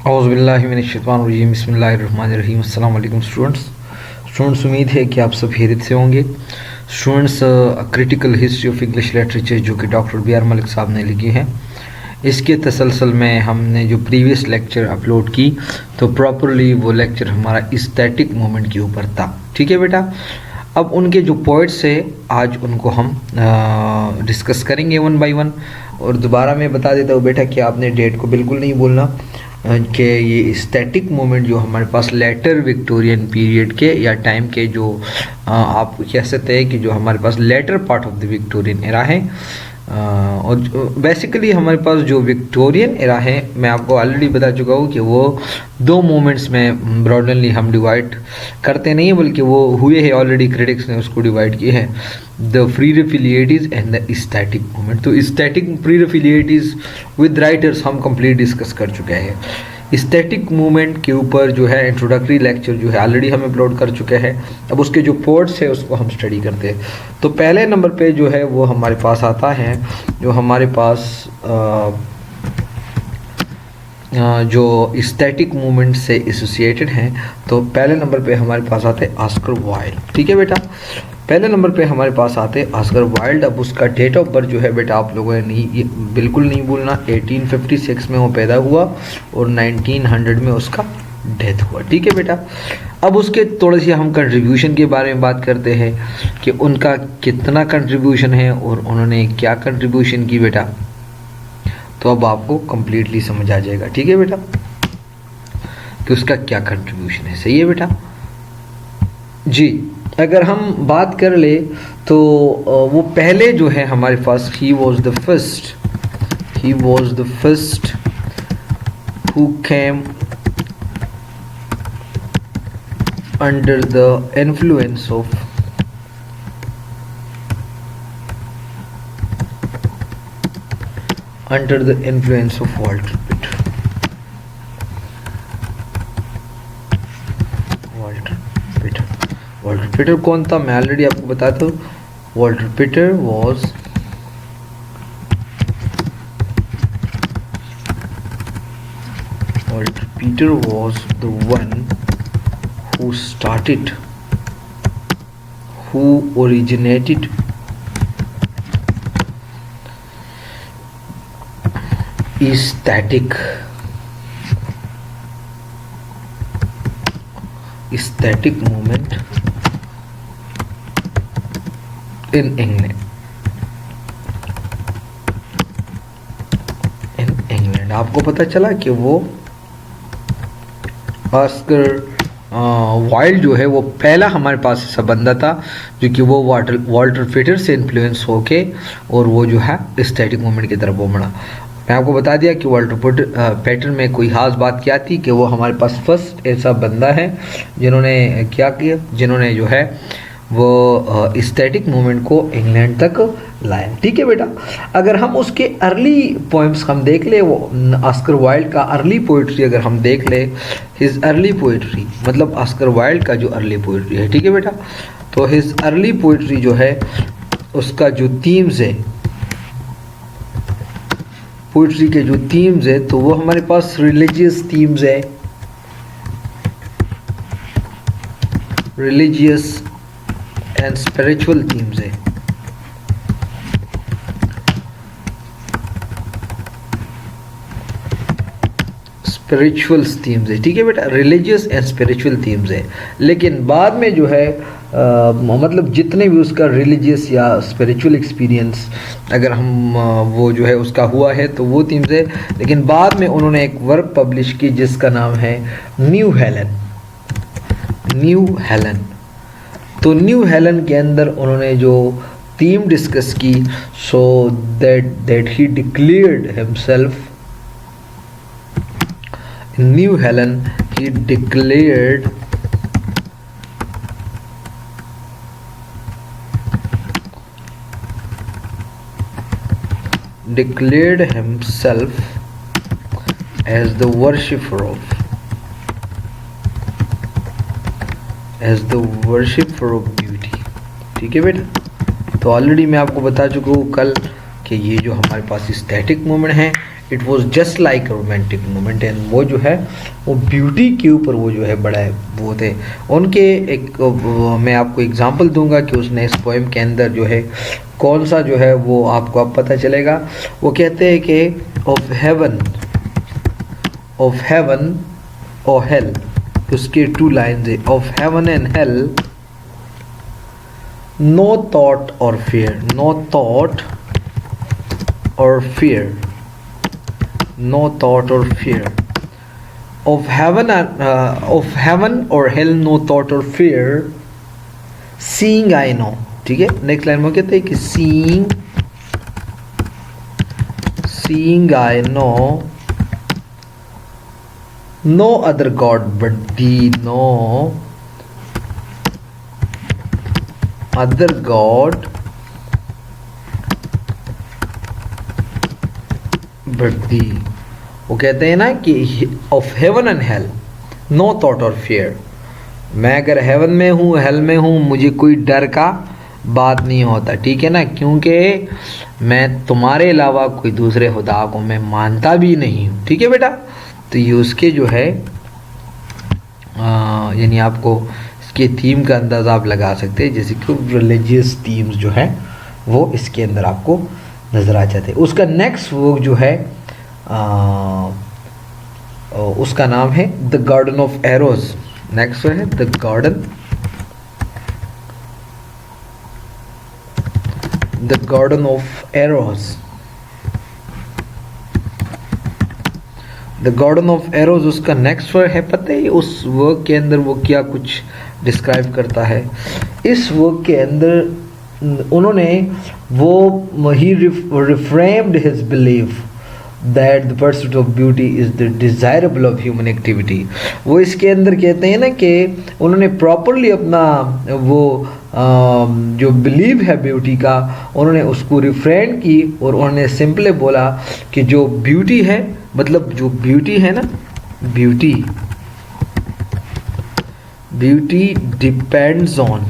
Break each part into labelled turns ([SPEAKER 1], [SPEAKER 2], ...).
[SPEAKER 1] औज़ुबिल्लाहिमिनश्शैतानिर्रजीम बिस्मिल्लाहिर्रहमानिर्रहीम। अस्सलाम वालेकुम स्टूडेंट्स, उम्मीद है कि आप सब खैरियत से होंगे। Students, critical history of English literature जो कि डॉक्टर बी आर मलिक साहब ने लिखी है, इसके तसलसल में हमने जो प्रीवियस लेक्चर अपलोड की तो प्रॉपरली वो लेक्चर हमारा स्टैटिक मोमेंट के ऊपर था। ठीक है बेटा, अब उनके जो पॉइंट्स है आज उनको हम डिस्कस करेंगे वन बाय वन। और दोबारा मैं बता देता हूँ बेटा कि आपने डेट को बिल्कुल नहीं भूलना कि ये स्टैटिक मोमेंट जो हमारे पास लेटर विक्टोरियन पीरियड के या टाइम के जो आप कह सकते हैं कि जो हमारे पास later part of the Victorian era है, और बेसिकली हमारे पास जो विक्टोरियन एरा है, मैं आपको ऑलरेडी बता चुका हूँ कि वो दो मोमेंट्स में ब्रॉडली हम डिवाइड करते नहीं हैं, बल्कि वो हुए हैं ऑलरेडी, क्रिटिक्स ने उसको डिवाइड किए हैं, the pre Raphaelites and the aesthetic movement. तो aesthetic pre Raphaelites with writers हम कंप्लीट डिस्कस कर चुके हैं। स्टैटिक मूवमेंट के ऊपर जो है इंट्रोडक्टरी लेक्चर जो है ऑलरेडी हम अपलोड कर चुके हैं। अब उसके जो पोर्ट्स है उसको हम स्टडी करते हैं। तो पहले नंबर पे जो है वो हमारे पास आता है, जो हमारे पास जो स्टैटिक मूवमेंट से एसोसिएटेड हैं। तो पहले नंबर पे हमारे पास आते हैं ऑस्कर वाइल्ड। ठीक है बेटा, पहले नंबर पे हमारे पास आते हैं ऑस्कर वाइल्ड। अब उसका डेट ऑफ बर्थ जो है बेटा आप लोगों ने नहीं, बिल्कुल नहीं भूलना, 1856 में वो पैदा हुआ और 1900 में उसका डेथ हुआ। ठीक है बेटा, अब उसके थोड़ी सी हम कंट्रीब्यूशन के बारे में बात करते हैं कि उनका कितना कंट्रीब्यूशन है और उन्होंने क्या कंट्रीब्यूशन की बेटा, तो अब आपको कंप्लीटली समझ आ जाएगा। ठीक है बेटा, कि उसका क्या कंट्रीब्यूशन है। सही है बेटा जी। अगर हम बात कर ले तो वो पहले जो है हमारे पास ही was the first who came under the influence of Walter Pater कौन था, मैं ऑलरेडी आपको बताता हूँ। Walter Pater was the one who originated static movement in England। आपको पता चला कि वो ऑस्कर वाइल्ड जो है वो पहला हमारे पास ऐसा बंदा था जो कि वो वाल्टर पीटर से इन्फ्लुएंस होके और वो जो है स्टैटिक मूवमेंट की तरफ वो बढ़ा। मैं आपको बता दिया कि वाल्टर पीटर में कोई खास बात क्या थी कि वो हमारे पास फर्स्ट ऐसा बंदा है जिन्होंने क्या किया, जिन्होंने जो है वो स्टैटिक मूवमेंट को इंग्लैंड तक लाया। ठीक है बेटा, अगर हम उसके अर्ली पोएम्स हम देख ले, वो ऑस्कर वाइल्ड का अर्ली पोइट्री अगर हम देख ले, हिज अर्ली पोइट्री मतलब ऑस्कर वाइल्ड का जो अर्ली पोइट्री है, ठीक है बेटा, तो हिज अर्ली पोइट्री जो है उसका जो थीम्स है, पोइट्री के जो थीम्स है, तो वो हमारे पास रिलीजियस थीम्स है, रिलीजियस एंड स्पिरिचुअल थीम्स है। स्पिरिचुअल थीम्स है, ठीक है बेटा, रिलीजियस एंड स्पिरिचुअल थीम्स है। लेकिन बाद में जो है मतलब जितने भी उसका रिलीजियस या स्पिरिचुअल एक्सपीरियंस अगर हम वो जो है उसका हुआ है तो वो थीम्स है। लेकिन बाद में उन्होंने एक वर्क पब्लिश की जिसका नाम है न्यू हेलन। तो न्यू हेलन के अंदर उन्होंने जो थीम डिस्कस की, so that he declared himself in New Helen, he declared himself as the worshipper of beauty। ठीक है बेटा, तो ऑलरेडी मैं आपको बता चुका हूँ कल कि ये जो हमारे पास स्टैटिक मूवमेंट है it was just like romantic moment. And वो जो है वो ब्यूटी के ऊपर वो जो है बड़ा वो थे उनके। एक मैं आपको एग्जांपल दूंगा कि उसने इस पोएम के अंदर जो है कौन सा जो है वो आपको अब पता चलेगा। वो कहते हैं कि ऑफ हेवन और हेल, उसके 2 लाइन्स है, of heaven and hell no thought or fear, no thought or fear, no thought or fear, of heaven or hell no thought or fear, seeing I know। ठीक है, next line में कहते हैं कि seeing I know no other god but thee, no other god but thee. वो कहते हैं ना कि of heaven and hell no thought or fear, मैं अगर हेवन में हूँ हेल में हूँ मुझे कोई डर का बात नहीं होता, ठीक है ना, क्योंकि मैं तुम्हारे अलावा कोई दूसरे खुदा को मैं मानता भी नहीं हूँ। ठीक है बेटा, तो ये उसके जो है यानी आपको इसके थीम का अंदाज़ा आप लगा सकते हैं, जैसे कि रिलीजियस थीम्स जो है वो इसके अंदर आपको नज़र आ जाते। उसका नेक्स्ट वर्क जो है उसका नाम है the garden of Eros. Next है the garden of Eros. The garden of Eros उसका नेक्स्ट वर्क है। पता है उस वर्क के अंदर वो क्या कुछ डिस्क्राइब करता है। इस वर्क के अंदर उन्होंने वो he reframed his belief that the pursuit of beauty is the desirable of human activity. वो इसके अंदर कहते हैं ना कि उन्होंने प्रॉपरली अपना वो जो बिलीव है ब्यूटी का उन्होंने उसको रिफ्रेम की और उन्होंने सिंपली बोला कि जो ब्यूटी है, मतलब जो ब्यूटी है ना, beauty depends on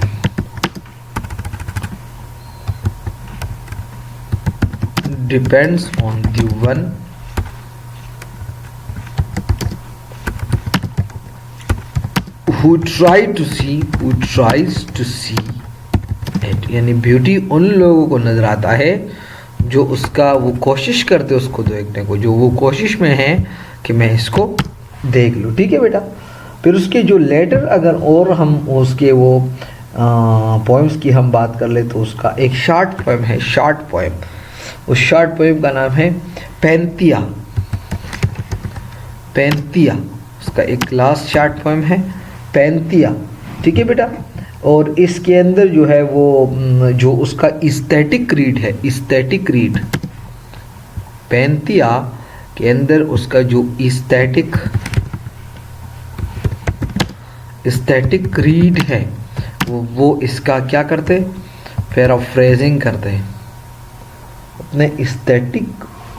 [SPEAKER 1] the one who tries to see it। यानी ब्यूटी उन लोगों को नजर आता है जो उसका वो कोशिश करते उसको देखने को, जो वो कोशिश में है कि मैं इसको देख लूँ। ठीक है बेटा, फिर उसके जो लेटर अगर और हम उसके वो पोएम्स की हम बात कर ले तो उसका एक शॉर्ट पोएम है, शॉर्ट पोएम। उस शॉर्ट पोएम का नाम है पैंतिया। उसका एक लास्ट शॉर्ट पोएम है पैंतिया। ठीक है बेटा, और इसके अंदर जो है वो जो उसका इस्थेटिक रीड है, इस्थेटिक रीड पैंतिया के अंदर उसका जो इस्थेटिक रीड है वो इसका क्या करते, पैराफ्रेजिंग करते हैं, अपने एस्थेटिक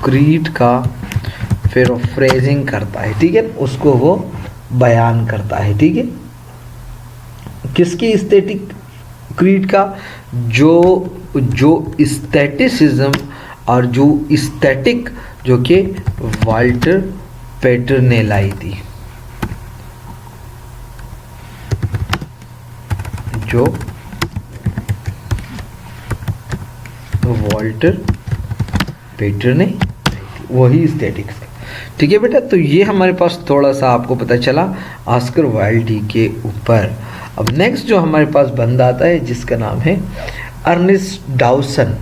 [SPEAKER 1] क्रीड का पैराफ्रेजिंग करता है। ठीक है, उसको वो बयान करता है। ठीक है, किसकी एस्थेटिक क्रीड का, जो एस्थेटिसिज्म और जो एस्थेटिक जो कि वाल्टर पेटर ने लाई थी, जो वाल्टर पेटर ने, वही एस्थेटिक्स। ठीक है बेटा, तो ये हमारे पास थोड़ा सा आपको पता चला ऑस्कर वाइल्ड के ऊपर। अब नेक्स्ट जो हमारे पास बंदा आता है जिसका नाम है अर्नेस्ट डाउसन।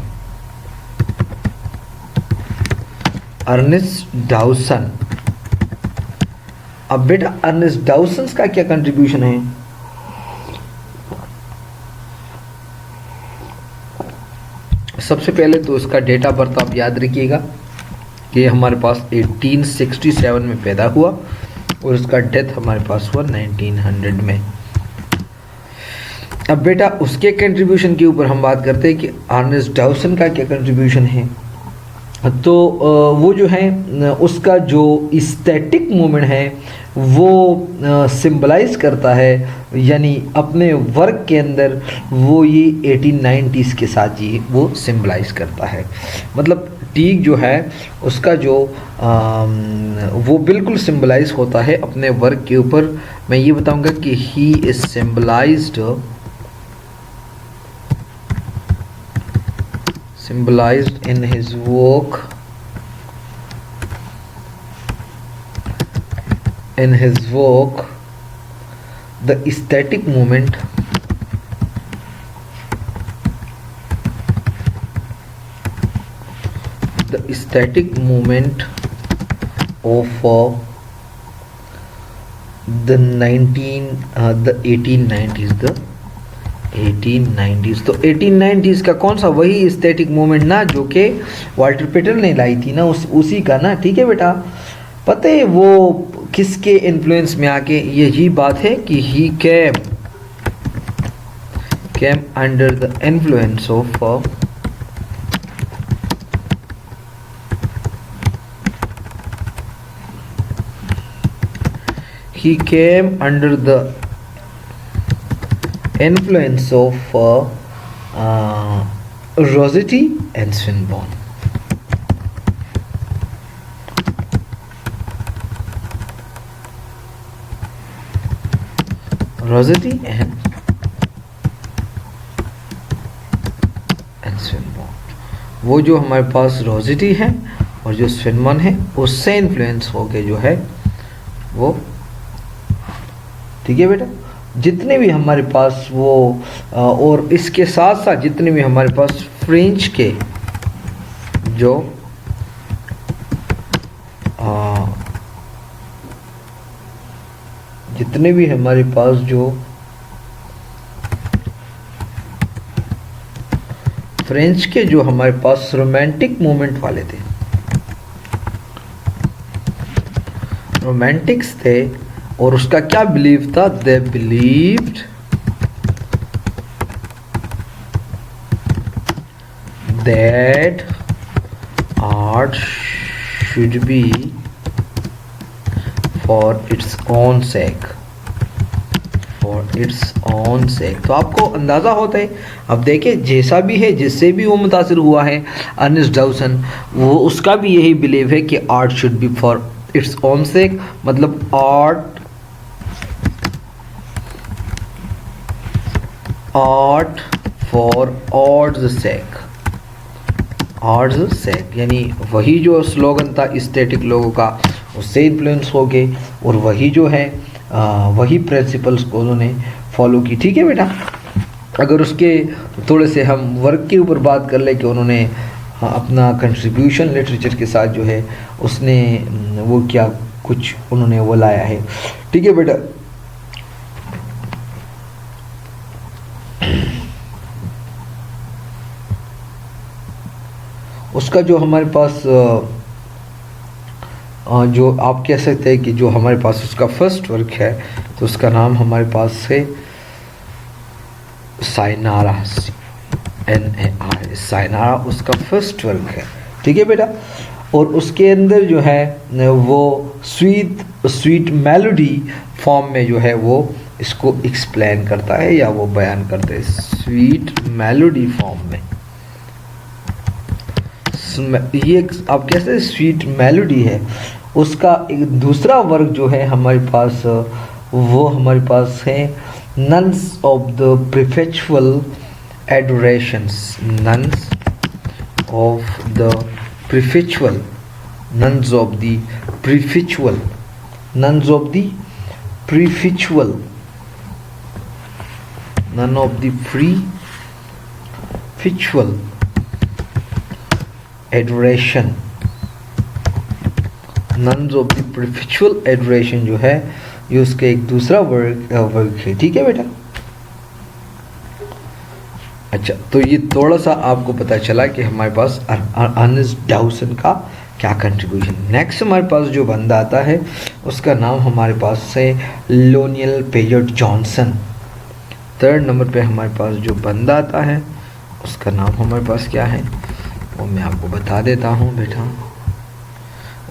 [SPEAKER 1] अब बेटा अर्नेस्ट डाउसन का क्या कंट्रीब्यूशन है? सबसे पहले तो उसका डेट ऑफ बर्थ आप याद रखिएगा कि हमारे पास 1867 में पैदा हुआ और उसका डेथ हमारे पास हुआ 1900 में। अब बेटा उसके कंट्रीब्यूशन के ऊपर हम बात करते हैं कि अर्नेस्ट डाउसन का क्या कंट्रीब्यूशन है। तो वो जो है उसका जो स्टैटिक मूवमेंट है वो सिंबलाइज करता है, यानी अपने वर्क के अंदर वो ये 1890s के साथ जी वो सिंबलाइज करता है। मतलब टीक जो है उसका जो वो बिल्कुल सिंबलाइज होता है अपने वर्क के ऊपर। मैं ये बताऊंगा कि he is symbolized in his work, the aesthetic movement of the 1890s। तो 1890s का कौन सा, वही एस्थेटिक मूवमेंट ना जो कि वाल्टर पेटल ने लाई थी ना, उसी का ना। ठीक है बेटा, पता है वो किसके इन्फ्लुएंस में आके, यही बात है कि he came under the influence of he came under the influence of Rossetti and Swinburne। Rossetti and Swinburne, वो जो हमारे पास रोजेटी है और जो स्विनबर्न है उससे इन्फ्लुएंस होके जो है वो, ठीक है बेटा, जितने भी हमारे पास वो और इसके साथ साथ जितने भी हमारे पास फ्रेंच के जो जितने भी हमारे पास जो फ्रेंच के जो हमारे पास रोमांटिक मूवमेंट वाले थे, रोमांटिक्स थे, और उसका क्या बिलीव था, they believed that art should be for its own सेक, तो आपको अंदाज़ा होता है। अब देखिए जैसा भी है, जिससे भी वो मुतासिर हुआ है अर्नेस्ट डाउसन, वो उसका भी यही बिलीव है कि art should be for its own सेक, मतलब आर्ट फॉर आर्ट्स सेक, यानी वही जो स्लोगन था एस्थेटिक लोगों का, उससे इन्फ्लुएंस हो गए और वही जो है वही प्रिंसिपल्स को उन्होंने फॉलो की। ठीक है बेटा, अगर उसके थोड़े से हम वर्क के ऊपर बात कर ले कि उन्होंने अपना कंट्रीब्यूशन लिटरेचर के साथ जो है उसने वो क्या कुछ उन्होंने वो लाया है। ठीक है बेटा, उसका जो हमारे पास जो आप कह सकते हैं कि जो हमारे पास उसका फर्स्ट वर्क है, तो उसका नाम हमारे पास है साइनारा, NAR, साइनारा उसका फर्स्ट वर्क है। ठीक है बेटा, और उसके अंदर जो है वो स्वीट मेलोडी फॉर्म में जो है वो इसको एक्सप्लेन करता है या वो बयान करते हैं स्वीट मेलोडी फॉर्म में। ये आप कैसे स्वीट मेलोडी है। उसका एक दूसरा वर्क जो है हमारे पास, वो हमारे पास है nuns of the perpetual adorations, nuns of the perpetual, nuns of the perpetual, nuns of the perpetual, nun of the perpetual adoration, nuns of the perpetual adoration जो है ये उसका एक दूसरा वर्क है। ठीक है बेटा, अच्छा, तो ये थोड़ा सा आपको पता चला कि हमारे पास अर्नेस्ट डाउसन का क्या कंट्रीब्यूशन। नेक्स्ट हमारे पास जो बंदा आता है उसका नाम हमारे पास है लोनियल पेयर्ड जॉनसन। थर्ड नंबर पे हमारे पास जो बंदा आता है उसका नाम हमारे पास क्या है, वो मैं आपको बता देता हूँ बेटा।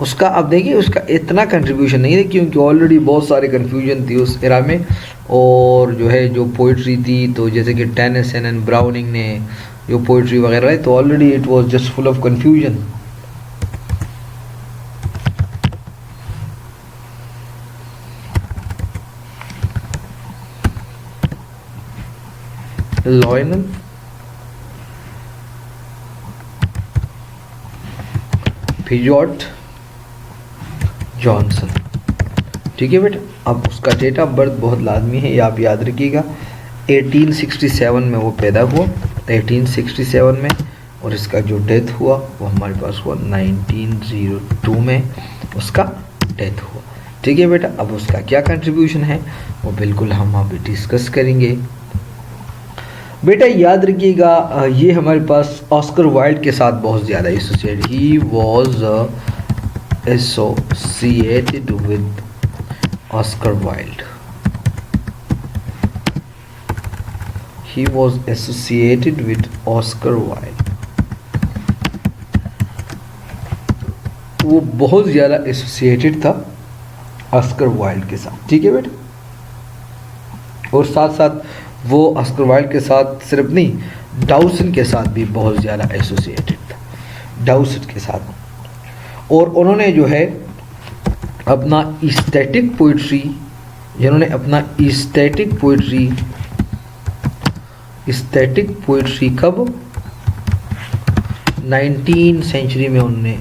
[SPEAKER 1] उसका अब देखिए उसका इतना कंट्रीब्यूशन नहीं है क्योंकि ऑलरेडी बहुत सारे कन्फ्यूजन थी उस एरा में, और जो है जो पोइट्री थी तो जैसे कि टेनिसन एंड ब्राउनिंग ने जो पोइट्री वगैरह है तो already it was just full of confusion. Lionel Pigot Johnson, ठीक है बेटा। अब उसका डेट ऑफ बर्थ बहुत लाजमी है, ये आप याद रखिएगा। 1867 में वो पैदा हुआ, 1867 में, और इसका जो डेथ हुआ वो हमारे पास हुआ 1902 में उसका डेथ हुआ, ठीक है बेटा। अब उसका क्या कंट्रीब्यूशन है वो बिल्कुल हम अभी डिस्कस करेंगे। बेटा याद रखिएगा ये हमारे पास ऑस्कर वाइल्ड के साथ बहुत ज़्यादा associated, he was associated with Oscar Wilde, he was associated with Oscar Wilde, वो बहुत ज़्यादा एसोसिएटेड था ऑस्कर वाइल्ड के साथ, ठीक है बेटा। और साथ साथ वो ऑस्कर वाइल्ड के साथ सिर्फ नहीं डाउसन के साथ भी बहुत ज़्यादा एसोसिएटेड था, डाउसन के साथ। और उन्होंने जो है अपना एस्थेटिक पोइट्री, जिन्होंने अपना एस्थेटिक पोइट्री कब 19 सेंचुरी में उन्होंने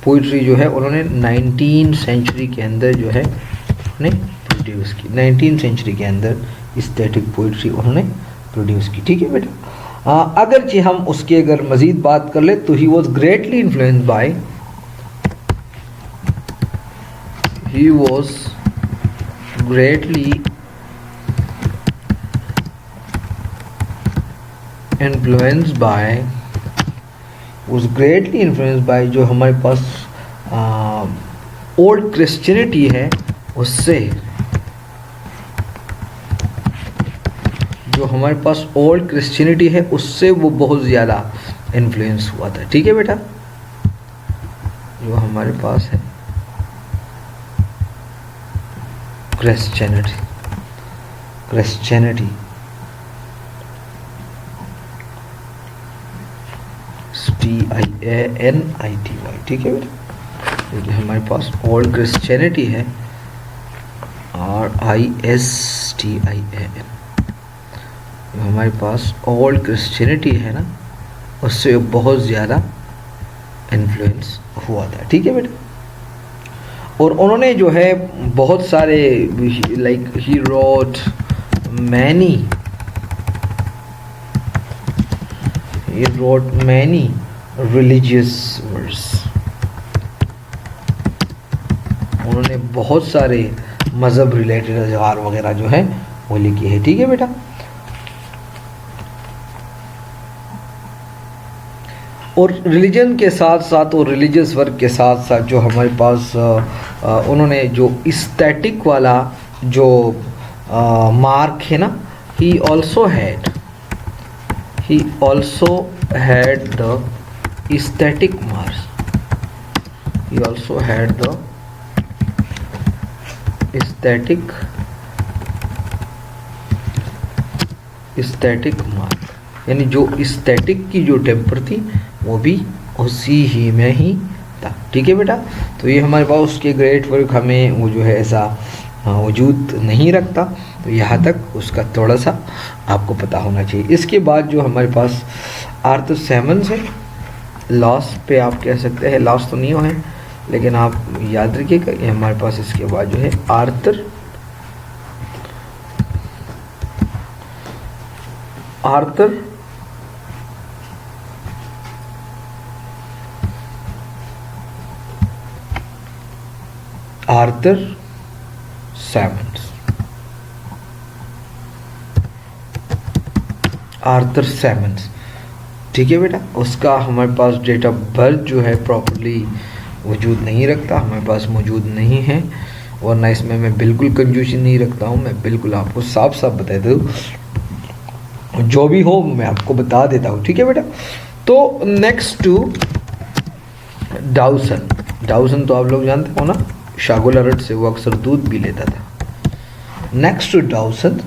[SPEAKER 1] पोइट्री जो है उन्होंने 19 सेंचुरी के अंदर जो है उन्होंने प्रोड्यूस की, 19 सेंचुरी के अंदर एस्थेटिक पोइट्री उन्होंने प्रोड्यूस की, ठीक है बेटा। अगरचे हम उसकी अगर मज़ीद बात कर ले तो he was greatly influenced by, he was greatly influenced by जो हमारे पास ओल्ड क्रिश्चियनिटी है उससे, जो हमारे पास ओल्ड क्रिश्चियनिटी है उससे वो बहुत ज़्यादा इन्फ्लुएंस हुआ था, ठीक है बेटा। जो हमारे पास है क्रिश्चियनिटी, CIANITY, ठीक है बेटा। जो हमारे पास ओल्ड क्रिश्चियनिटी है RISTIAN, जो हमारे पास ओल्ड क्रिश्चियनिटी है ना उससे बहुत ज़्यादा इन्फ्लुएंस हुआ था, ठीक है बेटा। और उन्होंने जो है बहुत सारे like he wrote many religious words, उन्होंने बहुत सारे मज़हब रिलेटेड अज़कार वगैरह जो है वो लिखे हैं, ठीक है बेटा। और रिलीजन के साथ साथ और रिलीजियस वर्क के साथ साथ जो हमारे पास उन्होंने जो एस्थेटिक वाला जो मार्क है ना, he also had the aesthetic mark, he also had the aesthetic mark, यानी जो एस्थेटिक की जो टेम्पर थी वो भी उसी ही में ही था, ठीक है बेटा। तो ये हमारे पास उसके ग्रेट वर्क हमें वो जो है ऐसा वजूद नहीं रखता, तो यहाँ तक उसका थोड़ा सा आपको पता होना चाहिए। इसके बाद जो हमारे पास आर्थर सैमन्स है, लॉस पे आप कह सकते हैं, लॉस तो नहीं हुआ है लेकिन आप याद रखिएगा ये हमारे पास इसके बाद जो है आर्थर सैमन्स, ठीक है बेटा। उसका हमारे पास डेट ऑफ बर्थ जो है प्रॉपर्ली वजूद नहीं रखता, हमारे पास मौजूद नहीं है, और ना इसमें मैं बिल्कुल कंफ्यूजन नहीं रखता हूँ, मैं बिल्कुल आपको साफ साफ बता दूँ जो भी हो मैं आपको बता देता हूँ, ठीक है बेटा। तो नेक्स्ट टू डाउसन। डाउसन तो आप लोग जानते हो ना, शागोलारट से वो अक्सर दूध भी लेता था। Next to Dawson,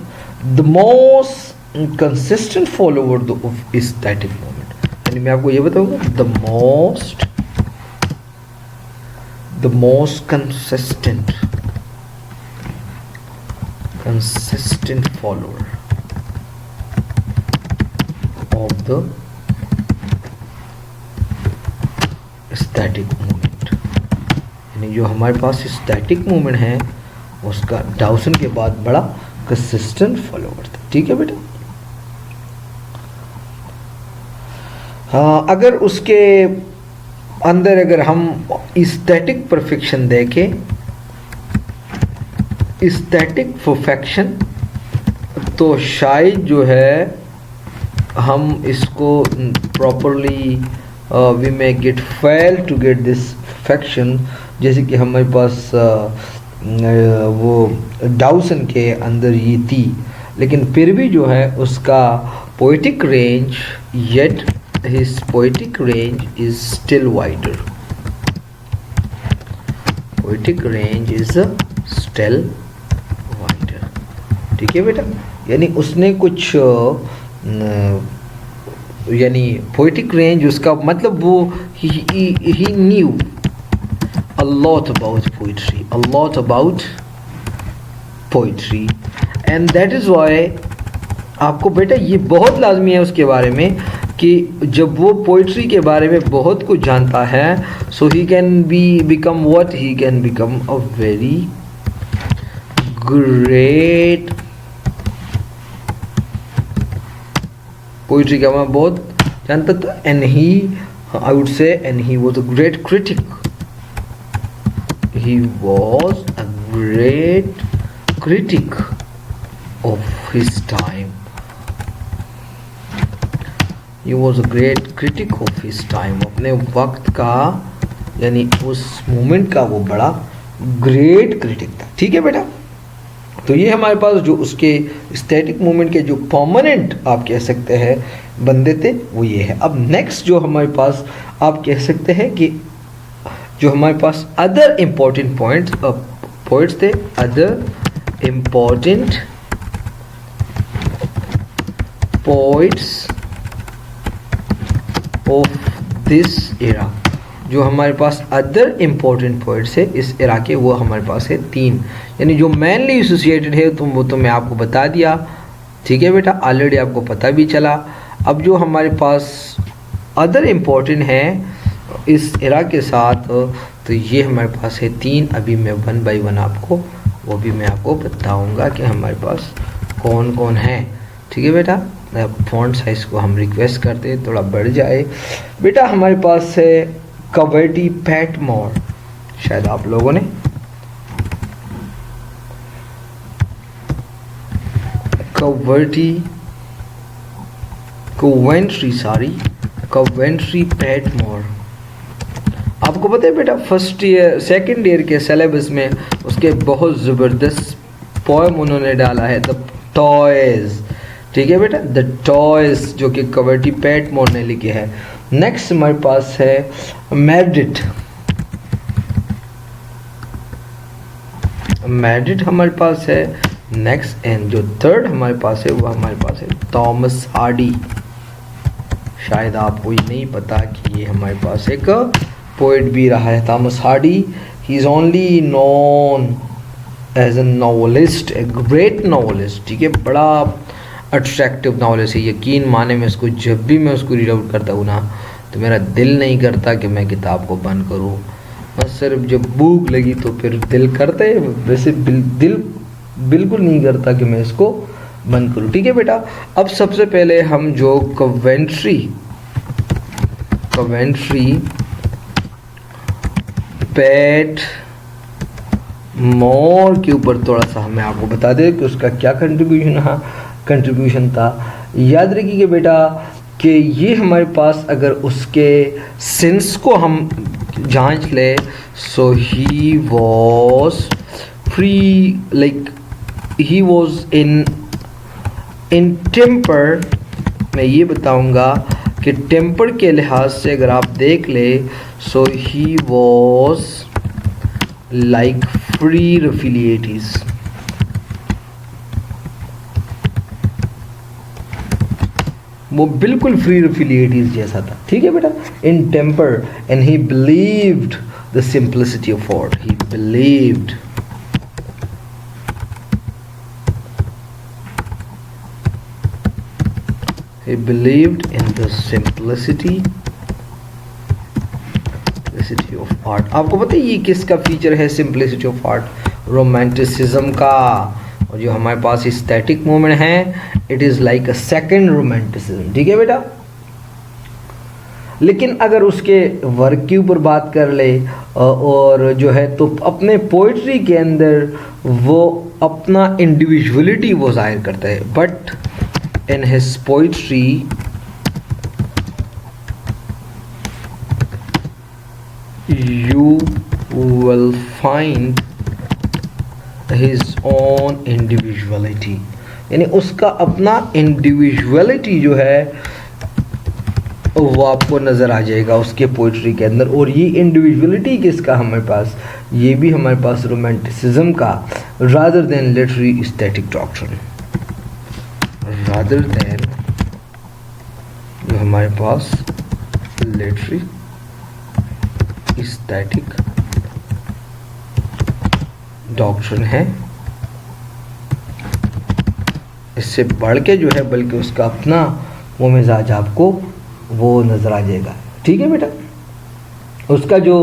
[SPEAKER 1] the most consistent follower of static moment, यानी मैं आपको ये बताऊंगा the most consistent follower of the static movement, यानी जो हमारे पास स्टैटिक मूवमेंट है उसका डाउसन के बाद बड़ा कंसिस्टेंट फॉलोवर था, ठीक है बेटा। हाँ, अगर उसके अंदर अगर हम स्टैटिक परफेक्शन देखें, स्टैटिक परफेक्शन, तो शायद जो है हम इसको properly we may get fail to get this perfection, जैसे कि हमारे पास वो डाउसन के अंदर ये थी, लेकिन फिर भी जो है उसका poetic range, yet his poetic range is still wider, poetic range is still wider, ठीक है बेटा। यानी उसने कुछ यानी पोएटिक रेंज उसका मतलब वो ही new a lot about poetry and that is why आपको बेटा ये बहुत लाजमी है उसके बारे में कि जब वो पोइट्री के बारे में बहुत कुछ जानता है, so he can become a very great poetry का मैं बहुत जानता था, and he was a great critic. He was a great critic of his time. He was a great critic of his time. अपने वक्त का यानी उस मोमेंट का वो बड़ा ग्रेट क्रिटिक था, ठीक है बेटा। तो ये हमारे पास जो उसके स्टैटिक मोमेंट के जो परमानेंट आप कह सकते हैं बंदे थे वो ये है। अब नेक्स्ट जो हमारे पास आप कह सकते हैं कि जो हमारे पास अदर इम्पोर्टेंट पॉइंट्स थे, other important points of this era, जो हमारे पास अदर इम्पोर्टेंट पॉइंट्स है इस एरा के, वो हमारे पास है 3, यानी जो मेनली एसोसिएटेड है तो वो तो मैं आपको बता दिया, ठीक है बेटा, ऑलरेडी आपको पता भी चला। अब जो हमारे पास अदर इम्पोर्टेंट है इस एरा के साथ, तो ये हमारे पास है 3, अभी मैं 1 बाय 1 आपको वो भी मैं आपको बताऊंगा कि हमारे पास कौन कौन है, ठीक है बेटा। फॉन्ट साइज को हम रिक्वेस्ट करते हैं थोड़ा बढ़ जाए बेटा। हमारे पास है कवर्टी पैटमोर, शायद आप लोगों ने कवेंट्री पैटमोर, आपको पता है बेटा फर्स्ट ईयर सेकंड ईयर के सिलेबस में उसके बहुत ज़बरदस्त पोएम उन्होंने डाला है, द टॉयज़, ठीक है बेटा, द टॉयज़, जो कि कवर्टी पैटमोर ने लिखे है। नेक्स्ट हमारे पास है मैड्रिड हमारे पास है नेक्स्ट, एंड जो थर्ड हमारे पास है वो हमारे पास है थॉमस हार्डी। शायद आपको ये नहीं पता कि ये हमारे पास एक पोएट भी रहा है Thomas Hardy. He is only known as a novelist, a great novelist, ठीक है, बड़ा अट्रैक्टिव नॉवलिस्ट है। यकीन माने मैं इसको जब भी मैं उसको रीड आउट करता हूँ ना तो मेरा दिल नहीं करता कि मैं किताब को बंद करूँ, बस सिर्फ जब भूख लगी तो फिर दिल करता है, वैसे दिल बिल्कुल नहीं करता कि मैं इसको बंद करूँ, ठीक है बेटा। अब सबसे पहले हम जो कवेंट्री पैटमोर के ऊपर थोड़ा सा हमें आपको बता दें कि उसका क्या कंट्रीब्यूशन था। याद रखिए बेटा कि ये हमारे पास अगर उसके सेंस को हम जांच ले, so he was free, like he was in temper मैं ये बताऊंगा कि टेम्पर के लिहाज से अगर आप देख ले, so he was like free रफिलिएटीज, वो बिल्कुल फ्री रफिलिएटीज जैसा था, ठीक है बेटा, in temper, and he believed the simplicity of thought, he believed, he believed in the simplicity of art। आपको पता है ये किसका फीचर है, simplicity of art, रोमांटिसिज्म का। और जो हमारे पास एस्थेटिक मूवमेंट है, it is like a second romanticism, ठीक है बेटा। लेकिन अगर उसके वर्क के ऊपर बात कर ले और जो है तो अपने पोइट्री के अंदर वो अपना इंडिविजुअलिटी वो जाहिर करता है, but in his poetry you will find his own individuality, यानी उसका अपना इंडिविजुअलिटी जो है वो आपको नज़र आ जाएगा उसके पोइट्री के अंदर। और ये इंडिविजुअलिटी किसका हमारे पास, ये भी हमारे पास रोमांटिसिज्म का, rather than literary aesthetic doctrine, rather than जो हमारे पास लिटरेरी एस्थेटिक डॉक्ट्रिन है, इससे बढ़ के जो है बल्कि उसका अपना वो मिजाज आपको वो नज़र आ जाएगा, ठीक है बेटा। उसका जो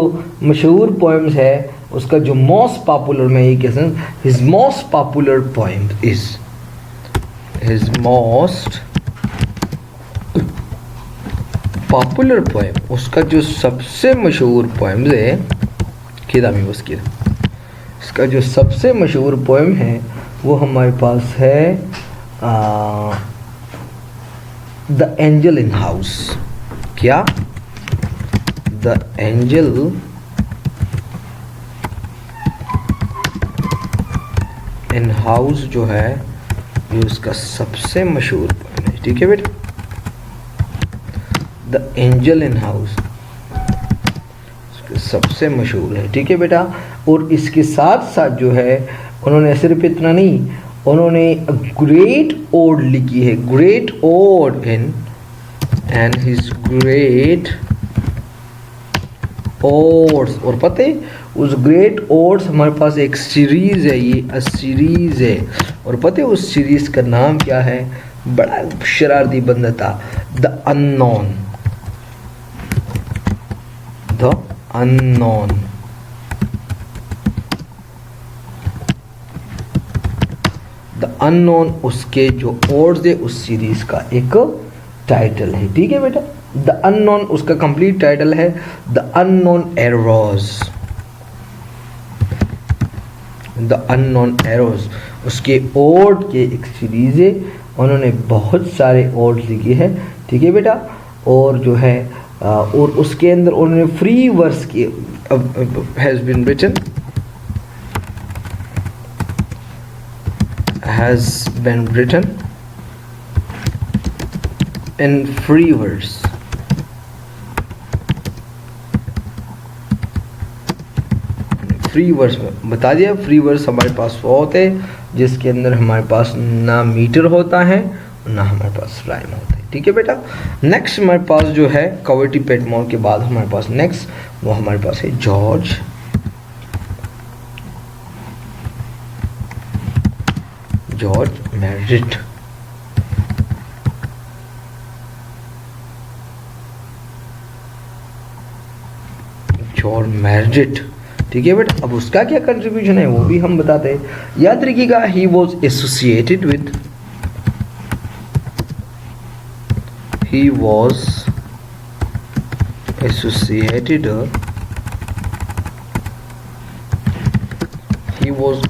[SPEAKER 1] मशहूर पोएम्स है, उसका जो मोस्ट पॉपुलर, मैं ये कह सकता हूँ, his most popular poem is, his most popular poem, उसका जो सबसे मशहूर पोएम्स है, किदा में उसकी, इसका जो सबसे मशहूर पोएम है वो हमारे पास है द एंजल इन हाउस। क्या? द एंजल इन हाउस जो है ये उसका सबसे मशहूर पोएम है, ठीक है बेटा। द एंजल इन हाउस सबसे मशहूर है, ठीक है बेटा। और इसके साथ साथ जो है उन्होंने सिर्फ इतना नहीं, उन्होंने ग्रेट ओड लिखी है, great ode in, and his great odes. और पता है उस ग्रेट ओड्स हमारे पास एक सीरीज है, ये सीरीज है, और पता है उस सीरीज का नाम क्या है, बड़ा शरारती बंदा था, the unknown, the unknown. The unknown उसके जो ओड्स है उस सीरीज का एक टाइटल है, ठीक है बेटा। द अननोन उसका कंप्लीट टाइटल है the unknown arrows, the unknown arrows उसके ओड के एक सीरीज है, उन्होंने बहुत सारे ओड लिखे हैं, ठीक है बेटा। और जो है और उसके अंदर उन्होंने फ्री वर्स के has been written, has been written in free verse, free verse में बता दिया। फ्री वर्स हमारे पास वो होते हैं जिसके अंदर हमारे पास ना मीटर होता है ना हमारे पास राइम होता है, ठीक है बेटा। नेक्स्ट हमारे पास जो है कवर्टी पेटमोर के बाद हमारे पास नेक्स्ट वो हमारे पास है जॉर्ज मेरिट। जॉर्ज मेरिट, ठीक है बेटा। अब उसका क्या कंट्रीब्यूशन है वो भी हम बताते हैं, याद रखिएगा। He was associated with, he was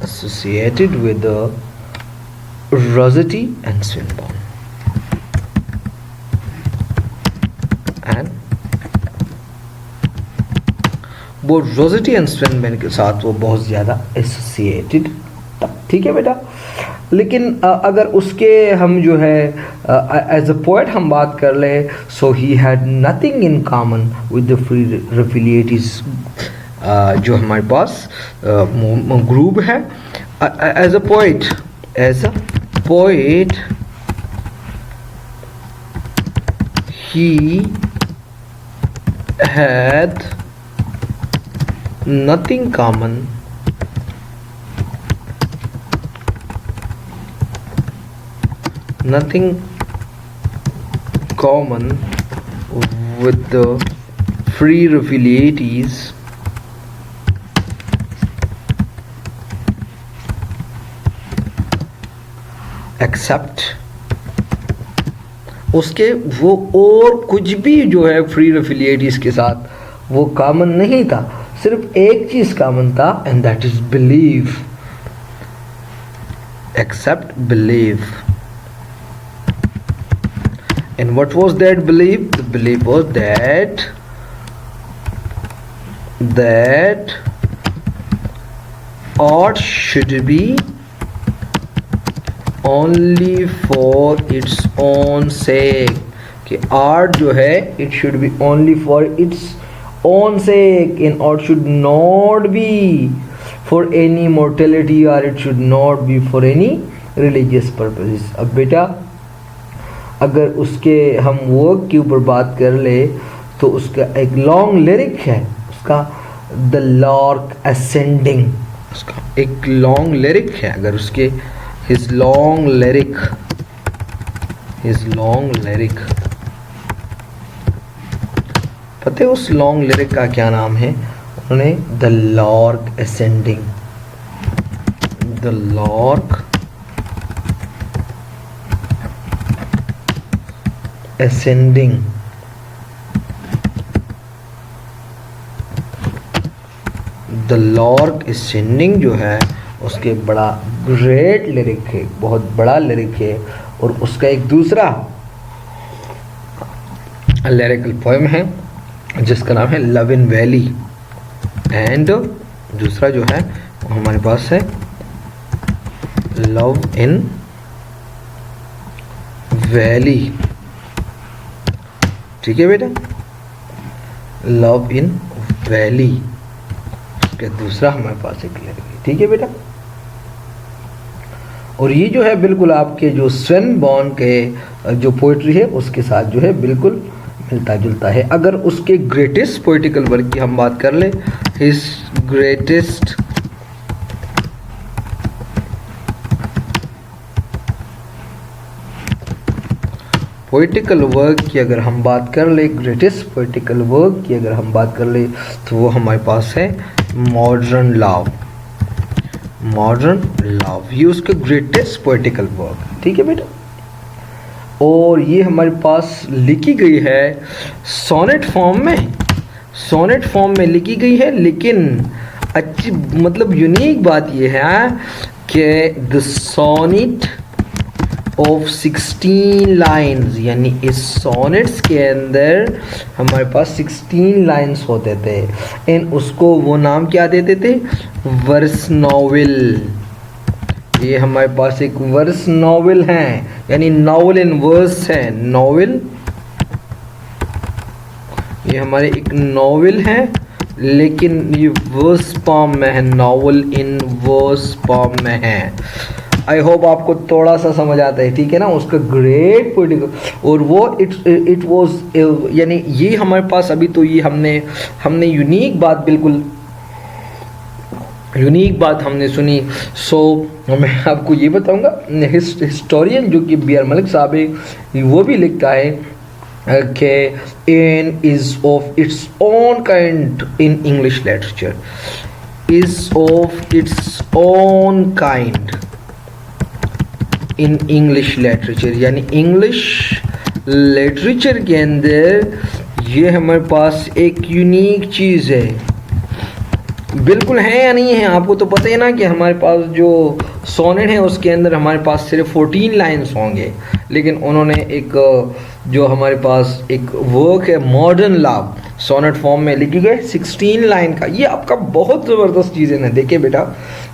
[SPEAKER 1] associated with Rossetti and Swinburne, and वो रोजेटी एंड स्विनबर्न के साथ वो बहुत ज़्यादा एसोसिएटेड था, ठीक है बेटा। लेकिन अगर उसके हम जो है एज अ पोएट हम बात कर ले, so he had nothing in common with the free Raphaelites. जो हमारे पास ग्रुप है, as a poet he had nothing common with the free affiliates except उसके वो और कुछ भी जो है फ्री एफिलिएटीज के साथ वो कॉमन नहीं था, सिर्फ एक चीज कॉमन था, and that is believe, except believe. And what was that believe? The believe was that art should be only for its own sake, कि आर्ट जो है it should be only for its own sake, and art should not be for any mortality, or it should not be for any religious purposes। अब बेटा अगर उसके हम work के ऊपर बात कर ले तो उसका एक लॉन्ग लिरिक है, उसका द लार्क असेंडिंग, उसका एक लॉन्ग लिरिक है। अगर उसके his long lyric पता है उस लॉन्ग लिरिक का क्या नाम है? उन्होंने the lark ascending, the lark ascending. The lark ascending जो है उसके बड़ा ग्रेट लिरिक है, बहुत बड़ा लिरिक है। और उसका एक दूसरा लिरिकल पोएम है जिसका नाम है लव इन वैली, एंड दूसरा जो है वो हमारे पास है लव इन वैली। ठीक है बेटा, लव इन वैली उसका दूसरा हमारे पास एक लिरिक है। ठीक है बेटा, और ये जो है बिल्कुल आपके जो स्वेनबॉर्न के जो पोइट्री है उसके साथ जो है बिल्कुल मिलता जुलता है। अगर उसके ग्रेटेस्ट पोइटिकल वर्क की हम बात कर ले, हिज ग्रेटेस्ट पोइटिकल वर्क की अगर हम बात कर ले, ग्रेटेस्ट पोइटिकल वर्क की अगर हम बात कर ले तो वो हमारे पास है मॉडर्न लव। मॉडर्न लव ये उसका ग्रेटेस्ट पोइटिकल वर्क। ठीक है बेटा, और ये हमारे पास लिखी गई है सोनेट फॉर्म में, सोनेट फॉर्म में लिखी गई है। लेकिन अच्छी मतलब यूनिक बात ये है कि द सोनेट ऑफ 16 लाइन्स, यानी इस सोनेट्स के अंदर हमारे पास 16 लाइन्स होते थे, एंड उसको वो नाम क्या देते थे? Verse novel. ये हमारे पास एक वर्स नॉवेल है, यानी नॉवेल इन वर्स है, नॉवेल ये हमारे एक नॉवेल है, लेकिन ये वर्स फॉर्म में है, नॉवेल इन वर्स फॉर्म में है। आई होप आपको थोड़ा सा समझ आता है। ठीक है ना, उसका ग्रेट पोइटिकल, और वो इट वाज यानी ये हमारे पास अभी तो ये हमने यूनिक बात, बिल्कुल यूनिक बात हमने सुनी। सो मैं आपको ये बताऊंगा, हिस्टोरियन जो कि B.R. मलिक साहब है वो भी लिखता है कि an is of its own kind in English literature, is of its own kind in English literature, यानी इंग्लिश लिटरेचर के अंदर ये हमारे पास एक यूनिक चीज़ है। बिल्कुल है या नहीं है? आपको तो पता है ना कि हमारे पास जो सोनेट है उसके अंदर हमारे पास सिर्फ 14 लाइन्स होंगे, लेकिन उन्होंने एक जो हमारे पास एक वर्क है मॉडर्न लव, सोनेट फॉर्म में लिखी गई 16 लाइन का। ये आपका बहुत ज़बरदस्त चीज़ है ना, देखिए बेटा,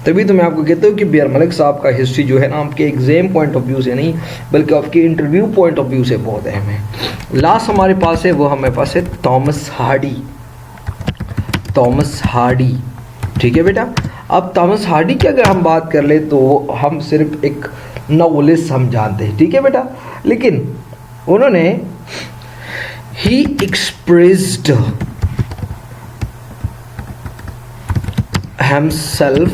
[SPEAKER 1] तभी तो मैं आपको कहता हूँ कि बी आर मलिक साहब का हिस्ट्री जो है ना आपके एग्जाम पॉइंट ऑफ व्यू से नहीं बल्कि आपके इंटरव्यू पॉइंट ऑफ व्यू से बहुत अहम है। लास्ट हमारे पास है वो हमारे पास है थॉमस हार्डी। थॉमस हार्डी, ठीक है बेटा। अब थॉमस हार्डी की अगर हम बात कर ले तो हम सिर्फ एक नॉवेलिस्ट हम जानते हैं, ठीक है बेटा, लेकिन उन्होंने he expressed himself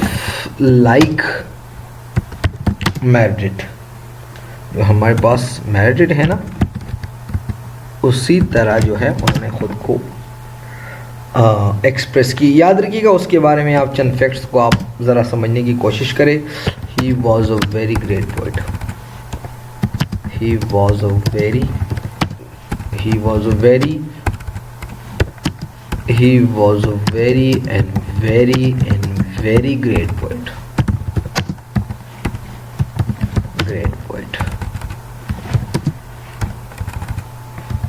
[SPEAKER 1] like Meredith। जो हमारे पास मेरिडिथ है ना, उसी तरह जो है उन्होंने खुद को एक्सप्रेस की। याद रखिएगा, उसके बारे में आप चंद फैक्ट्स को आप ज़रा समझने की कोशिश करें। He was a very great poet. He was a very great poet।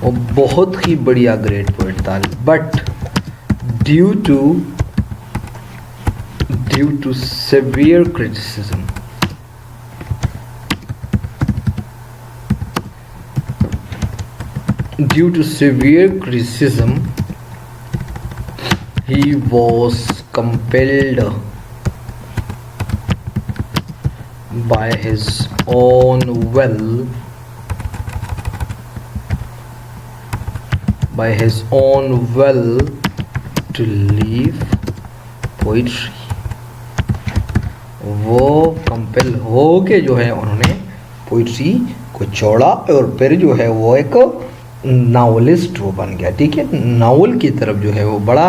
[SPEAKER 1] वो बहुत ही बढ़िया ग्रेट पोइट था, but due to severe criticism, he was compelled by his own will to leave poetry। वो कंपेल हो के जो है उन्होंने पोइट्री को छोड़ा और फिर जो है वो एक नावलिस्ट वो बन गया, ठीक है। नावल की तरफ जो है वो बड़ा,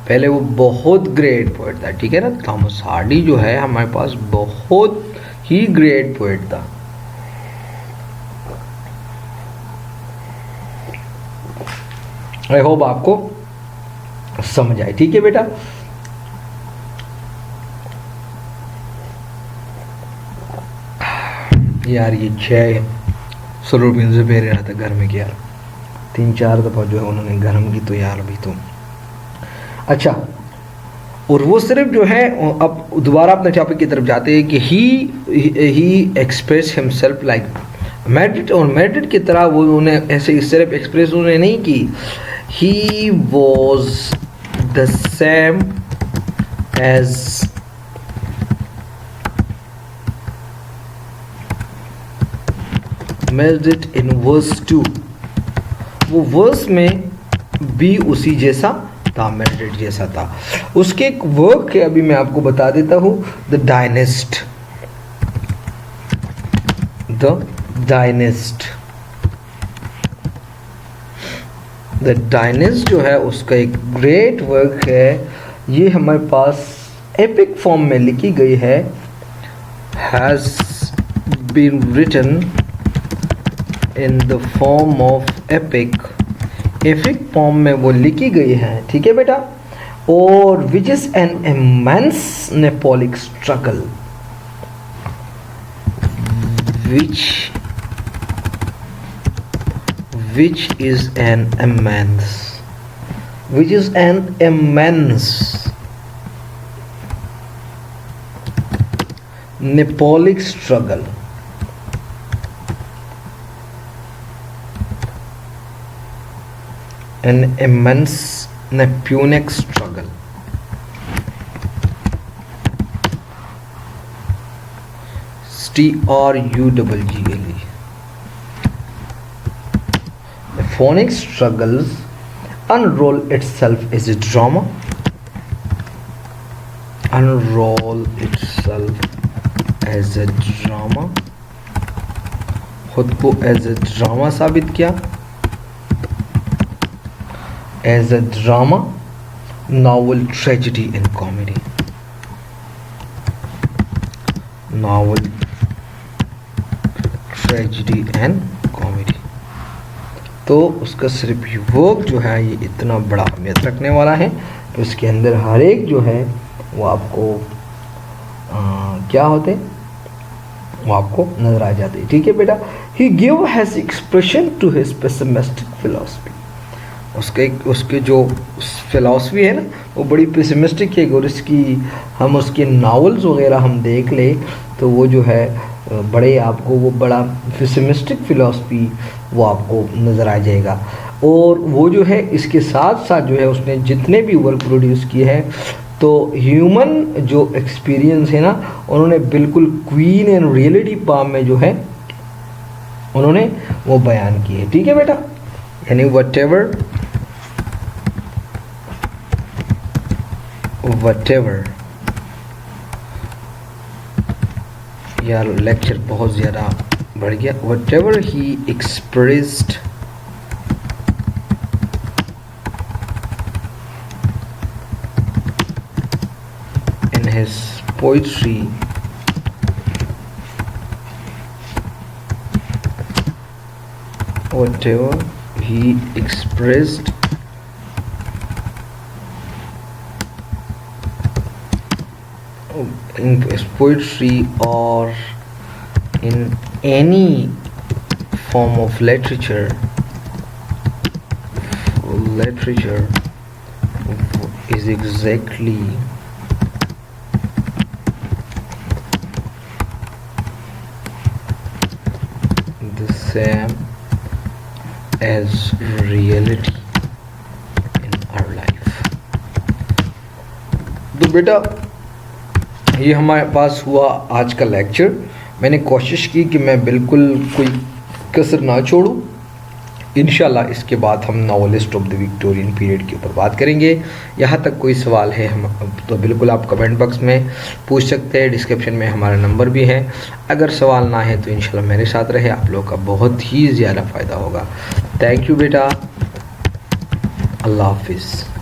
[SPEAKER 1] पहले वो बहुत ग्रेट पोइट था, ठीक है ना। थॉमस हार्डी जो है हमारे पास बहुत ही ग्रेट पोइट था। आई होप आपको समझ आए, ठीक है बेटा। यार ये चाय सरोबिन से पहले रहा था घर में, यार 3-4 दफ़ा जो है उन्होंने गरम की, तो यार अभी तो अच्छा। और वो सिर्फ जो है, अब दोबारा अपने टॉपिक की तरफ जाते हैं कि ही एक्सप्रेस हिमसेल्फ लाइक मेरिडिथ। और मेरिडिथ की तरह वो उन्हें ऐसे सिर्फ एक्सप्रेस उन्हें नहीं की, he was the same as Meredith in verse 2। वो वर्स में भी उसी जैसा था, मेरिडिथ जैसा था। उसके एक वर्क है, अभी मैं आपको बता देता हूँ, द डायनेस्ट। द डायनेस्ट जो है उसका एक ग्रेट वर्क है। ये हमारे पास एपिक फॉर्म में लिखी गई है, has been written in the form of epic form में वो लिखी गई है, ठीक है बेटा। और which is an immense Napoleonic struggle, which is an immense Nepolic struggle। An immense Napoleonic struggle। STRUGGLE। The phonic struggles unroll itself as a drama। खुद को एज ए ड्रामा साबित किया, as a drama, novel, tragedy and comedy। तो उसका सिर्फ ये work जो है ये इतना बड़ा अहमियत रखने वाला है कि उसके अंदर हर एक जो है वो आपको क्या होते वो आपको नजर आ जाते, ठीक है बेटा। He give his expression to his pessimistic philosophy. उसके जो फिलॉसफी है ना वो बड़ी पेसिमिस्टिक है। और इसकी हम उसके नावल्स वगैरह हम देख ले तो वो जो है बड़े आपको वो बड़ा पेसिमिस्टिक फिलॉसफी वो आपको नज़र आ जाएगा। और वो जो है इसके साथ साथ जो है उसने जितने भी वर्क प्रोड्यूस किए हैं तो ह्यूमन जो एक्सपीरियंस है ना उन्होंने बिल्कुल क्वीन एंड रियलिटी पाम में जो है उन्होंने वो बयान किए। ठीक है बेटा, यानी whatever यार लेक्चर बहुत ज़्यादा बढ़ गया। whatever he expressed in his poetry whatever he expressed in his poetry or in any form of literature is exactly the same as reality in our life। तो बेटा ये हमारे पास हुआ आज का लेक्चर। मैंने कोशिश की कि मैं बिल्कुल कोई कसर ना छोड़ूं। इंशाल्लाह इसके बाद हम novelist of the Victorian period के ऊपर बात करेंगे। यहाँ तक कोई सवाल है हम तो बिल्कुल आप कमेंट बॉक्स में पूछ सकते हैं। डिस्क्रिप्शन में हमारा नंबर भी है। अगर सवाल ना है तो इंशाल्लाह मेरे साथ रहे, आप लोगों का बहुत ही ज़्यादा फ़ायदा होगा। थैंक यू बेटा, अल्लाह हाफिज़।